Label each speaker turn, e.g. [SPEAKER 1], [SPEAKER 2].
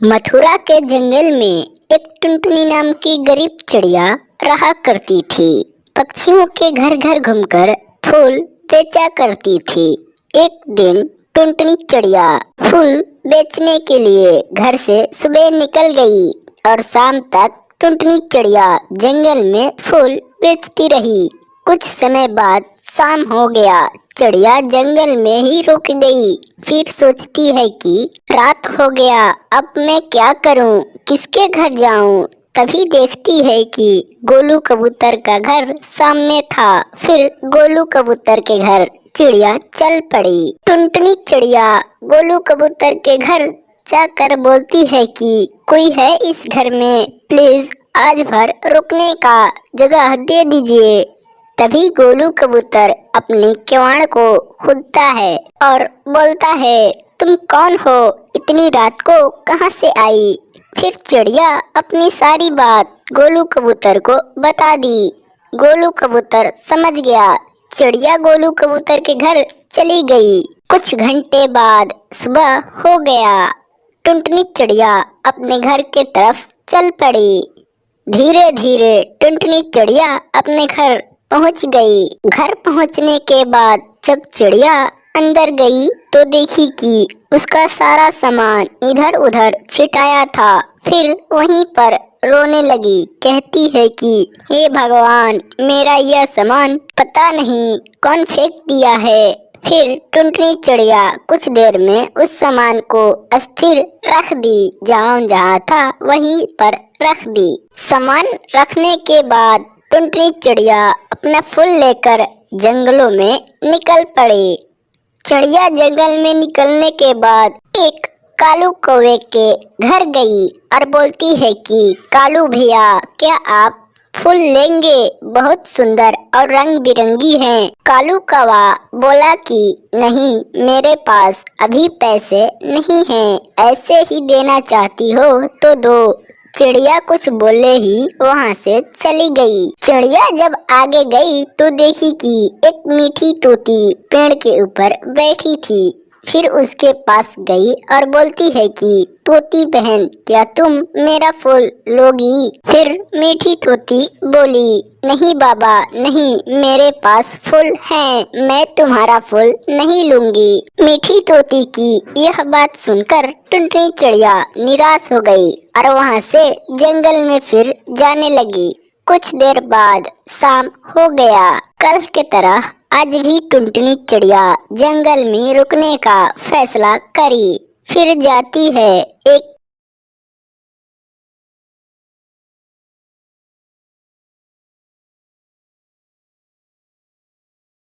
[SPEAKER 1] मथुरा के जंगल में एक टुनटुनी नाम की गरीब चिड़िया रहा करती थी। पक्षियों के घर घर घूमकर फूल बेचा करती थी। एक दिन टुनटुनी चिड़िया फूल बेचने के लिए घर से सुबह निकल गई और शाम तक टुनटुनी चिड़िया जंगल में फूल बेचती रही। कुछ समय बाद शाम हो गया। चिड़िया जंगल में ही रुक गई। फिर सोचती है कि रात हो गया, अब मैं क्या करूं, किसके घर जाऊं। तभी देखती है कि गोलू कबूतर का घर सामने था। फिर गोलू कबूतर के घर चिड़िया चल पड़ी। टुनटुनी चिड़िया गोलू कबूतर के घर जाकर बोलती है कि कोई है इस घर में, प्लीज आज भर रुकने का जगह दे दीजिए। तभी गोलू कबूतर अपनी किवाड़ को खोदता है और बोलता है, तुम कौन हो, इतनी रात को कहां से आई। फिर चिड़िया अपनी सारी बात गोलू कबूतर को बता दी। गोलू कबूतर समझ गया। चिड़िया गोलू कबूतर के घर चली गई। कुछ घंटे बाद सुबह हो गया। टुनटुनी चिड़िया अपने घर के तरफ चल पड़ी। धीरे धीरे टुनटुनी चिड़िया अपने घर पहुंच गई। घर पहुंचने के बाद जब चिड़िया अंदर गई तो देखी कि उसका सारा सामान इधर उधर छिटाया था। फिर वहीं पर रोने लगी। कहती है कि हे भगवान, मेरा यह सामान पता नहीं कौन फेंक दिया है। फिर टुनटुनी चिड़िया कुछ देर में उस सामान को अस्थिर रख दी। जहाँ था वहीं पर रख दी। सामान रखने के बाद टुनटुनी चिड़िया अपना फूल लेकर जंगलों में निकल पड़ी। चिड़िया जंगल में निकलने के बाद एक कालू कौवे के घर गई और बोलती है कि कालू भैया, क्या आप फूल लेंगे, बहुत सुंदर और रंग बिरंगी हैं। कालू कौवा बोला कि नहीं, मेरे पास अभी पैसे नहीं हैं, ऐसे ही देना चाहती हो तो दो। चिड़िया कुछ बोले ही वहां से चली गई। चिड़िया जब आगे गई तो देखी कि एक मीठी तोती पेड़ के ऊपर बैठी थी। फिर उसके पास गई और बोलती है कि तोती बहन, क्या तुम मेरा फूल लोगी। फिर मीठी तोती बोली, नहीं बाबा नहीं, मेरे पास फूल है, मैं तुम्हारा फूल नहीं लूंगी। मीठी तोती की यह बात सुनकर टुनटुनी चिड़िया निराश हो गई और वहां से जंगल में फिर जाने लगी। कुछ देर बाद शाम हो गया। कल की तरह आज भी टुनटुनी चिड़िया जंगल में रुकने का फैसला करी। फिर जाती है एक